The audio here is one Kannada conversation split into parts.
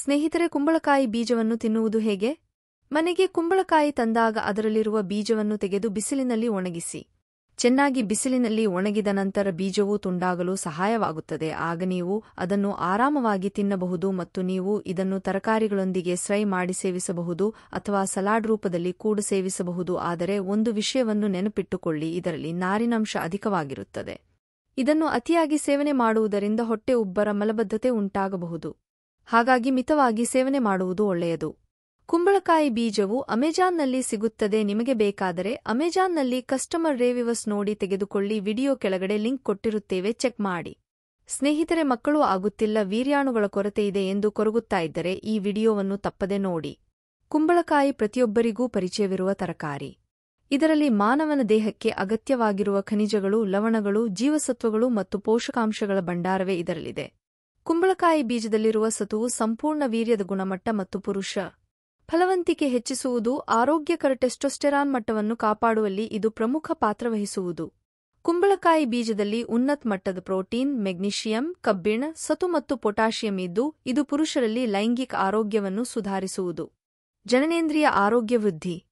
ಸ್ನೇಹಿತರೆ, ಕುಂಬಳಕಾಯಿ ಬೀಜವನ್ನು ತಿನ್ನುವುದು ಹೇಗೆ? ಮನೆಗೆ ಕುಂಬಳಕಾಯಿ ತಂದಾಗ ಅದರಲ್ಲಿರುವ ಬೀಜವನ್ನು ತೆಗೆದು ಬಿಸಿಲಿನಲ್ಲಿ ಒಣಗಿಸಿ. ಚೆನ್ನಾಗಿ ಬಿಸಿಲಿನಲ್ಲಿ ಒಣಗಿದ ನಂತರ ಬೀಜವು ತುಂಡಾಗಲು ಸಹಾಯವಾಗುತ್ತದೆ. ಆಗ ನೀವು ಅದನ್ನು ಆರಾಮವಾಗಿ ತಿನ್ನಬಹುದು ಮತ್ತು ನೀವು ಇದನ್ನು ತರಕಾರಿಗಳೊಂದಿಗೆ ಫ್ರೈ ಮಾಡಿ ಸೇವಿಸಬಹುದು ಅಥವಾ ಸಲಾಡ್ ರೂಪದಲ್ಲಿ ಕೂಡ ಸೇವಿಸಬಹುದು. ಆದರೆ ಒಂದು ವಿಷಯವನ್ನು ನೆನಪಿಟ್ಟುಕೊಳ್ಳಿ, ಇದರಲ್ಲಿ ನಾರಿನಂಶ ಅಧಿಕವಾಗಿರುತ್ತದೆ. ಇದನ್ನು ಅತಿಯಾಗಿ ಸೇವನೆ ಮಾಡುವುದರಿಂದ ಹೊಟ್ಟೆ ಉಬ್ಬರ, ಮಲಬದ್ಧತೆ ಉಂಟಾಗಬಹುದು. ಹಾಗಾಗಿ ಮಿತವಾಗಿ ಸೇವನೆ ಮಾಡುವುದು ಒಳ್ಳೆಯದು. ಕುಂಬಳಕಾಯಿ ಬೀಜವು ಅಮೆಜಾನ್ನಲ್ಲಿ ಸಿಗುತ್ತದೆ. ನಿಮಗೆ ಬೇಕಾದರೆ ಅಮೆಜಾನ್ನಲ್ಲಿ ಕಸ್ಟಮರ್ ರಿವ್ಯೂಸ್ ನೋಡಿ ತೆಗೆದುಕೊಳ್ಳಿ. ವಿಡಿಯೋ ಕೆಳಗಡೆ ಲಿಂಕ್ ಕೊಟ್ಟಿರುತ್ತೇವೆ, ಚೆಕ್ ಮಾಡಿ. ಸ್ನೇಹಿತರೆ, ಮಕ್ಕಳು ಆಗುತ್ತಿಲ್ಲ, ವೀರ್ಯಾಣುಗಳ ಕೊರತೆಯಿದೆ ಎಂದು ಕೊರಗುತ್ತಾ ಇದ್ದರೆ ಈ ವಿಡಿಯೋವನ್ನು ತಪ್ಪದೆ ನೋಡಿ. ಕುಂಬಳಕಾಯಿ ಪ್ರತಿಯೊಬ್ಬರಿಗೂ ಪರಿಚಯವಿರುವ ತರಕಾರಿ. ಇದರಲ್ಲಿ ಮಾನವನ ದೇಹಕ್ಕೆ ಅಗತ್ಯವಾಗಿರುವ ಖನಿಜಗಳು, ಲವಣಗಳು, ಜೀವಸತ್ವಗಳು ಮತ್ತು ಪೋಷಕಾಂಶಗಳ ಭಂಡಾರವೇ ಇದರಲ್ಲಿದೆ. ಕುಂಬಳಕಾಯಿ ಬೀಜದಲ್ಲಿರುವ ಸತುವು ಸಂಪೂರ್ಣ ವೀರ್ಯದ ಗುಣಮಟ್ಟ ಮತ್ತು ಪುರುಷ ಫಲವಂತಿಕೆ ಹೆಚ್ಚಿಸುವುದು, ಆರೋಗ್ಯಕರ ಟೆಸ್ಟೋಸ್ಟೆರಾನ್ ಮಟ್ಟವನ್ನು ಕಾಪಾಡುವಲ್ಲಿ ಇದು ಪ್ರಮುಖ ಪಾತ್ರ ವಹಿಸುವುದು. ಕುಂಬಳಕಾಯಿ ಬೀಜದಲ್ಲಿ ಉನ್ನತ ಮಟ್ಟದ ಪ್ರೋಟೀನ್, ಮೆಗ್ನೀಷಿಯಂ, ಕಬ್ಬಿಣ, ಸತು ಮತ್ತು ಪೊಟ್ಯಾಷಿಯಂ ಇದ್ದು ಇದು ಪುರುಷರಲ್ಲಿ ಲೈಂಗಿಕ ಆರೋಗ್ಯವನ್ನು ಸುಧಾರಿಸುವುದು. ಜನನೇಂದ್ರಿಯ ಆರೋಗ್ಯ ವೃದ್ಧಿ.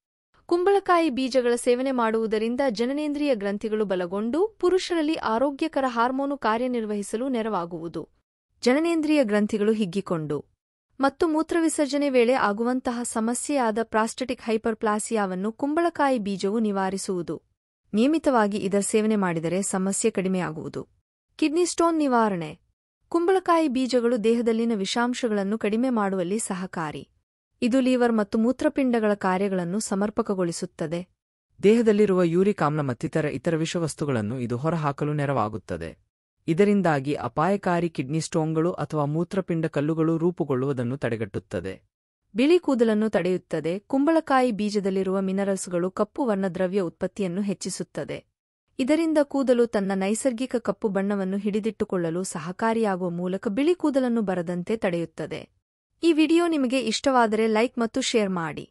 ಕುಂಬಳಕಾಯಿ ಬೀಜಗಳ ಸೇವನೆ ಮಾಡುವುದರಿಂದ ಜನನೇಂದ್ರಿಯ ಗ್ರಂಥಿಗಳು ಬಲಗೊಂಡು ಪುರುಷರಲ್ಲಿ ಆರೋಗ್ಯಕರ ಹಾರ್ಮೋನು ಕಾರ್ಯನಿರ್ವಹಿಸಲು ನೆರವಾಗುವುದು. ಜನನೇಂದ್ರಿಯ ಗ್ರಂಥಿಗಳು ಹಿಗ್ಗಿಕೊಂಡು ಮತ್ತು ಮೂತ್ರವಿಸರ್ಜನೆ ವೇಳೆ ಆಗುವಂತಹ ಸಮಸ್ಯೆಯಾದ ಪ್ರಾಸ್ಟೆಟಿಕ್ ಹೈಪರ್ಪ್ಲಾಸಿಯಾವನ್ನು ಕುಂಬಳಕಾಯಿ ಬೀಜವು ನಿವಾರಿಸುವುದು. ನಿಯಮಿತವಾಗಿ ಇದರ ಸೇವನೆ ಮಾಡಿದರೆ ಸಮಸ್ಯೆ ಕಡಿಮೆಯಾಗುವುದು. ಕಿಡ್ನಿ ಸ್ಟೋನ್ ನಿವಾರಣೆ. ಕುಂಬಳಕಾಯಿ ಬೀಜಗಳು ದೇಹದಲ್ಲಿನ ವಿಷಾಂಶಗಳನ್ನು ಕಡಿಮೆ ಮಾಡುವಲ್ಲಿ ಸಹಕಾರಿ. ಇದು ಲಿವರ್ ಮತ್ತು ಮೂತ್ರಪಿಂಡಗಳ ಕಾರ್ಯಗಳನ್ನು ಸಮರ್ಪಕಗೊಳಿಸುತ್ತದೆ. ದೇಹದಲ್ಲಿರುವ ಯೂರಿಕ್ ಆಮ್ಲ ಮತ್ತಿತರ ಇತರ ವಿಷವಸ್ತುಗಳನ್ನು ಇದು ಹೊರಹಾಕಲು ನೆರವಾಗುತ್ತದೆ. ಇದರಿಂದಾಗಿ ಅಪಾಯಕಾರಿ ಕಿಡ್ನಿ ಸ್ಟೋನ್ಗಳು ಅಥವಾ ಮೂತ್ರಪಿಂಡ ಕಲ್ಲುಗಳು ರೂಪುಗೊಳ್ಳುವುದನ್ನು ತಡೆಗಟ್ಟುತ್ತದೆ. ಬಿಳಿ ಕೂದಲನ್ನು ತಡೆಯುತ್ತದೆ. ಕುಂಬಳಕಾಯಿ ಬೀಜದಲ್ಲಿರುವ ಮಿನರಲ್ಸ್ಗಳು ಕಪ್ಪು ವರ್ಣದ್ರವ್ಯ ಉತ್ಪತ್ತಿಯನ್ನು ಹೆಚ್ಚಿಸುತ್ತದೆ. ಇದರಿಂದ ಕೂದಲು ತನ್ನ ನೈಸರ್ಗಿಕ ಕಪ್ಪು ಬಣ್ಣವನ್ನು ಹಿಡಿದಿಟ್ಟುಕೊಳ್ಳಲು ಸಹಕಾರಿಯಾಗುವ ಮೂಲಕ ಬಿಳಿ ಕೂದಲನ್ನು ಬರದಂತೆ ತಡೆಯುತ್ತದೆ. ಈ ವಿಡಿಯೋ ನಿಮಗೆ ಇಷ್ಟವಾದರೆ ಲೈಕ್ ಮತ್ತು ಶೇರ್ ಮಾಡಿ.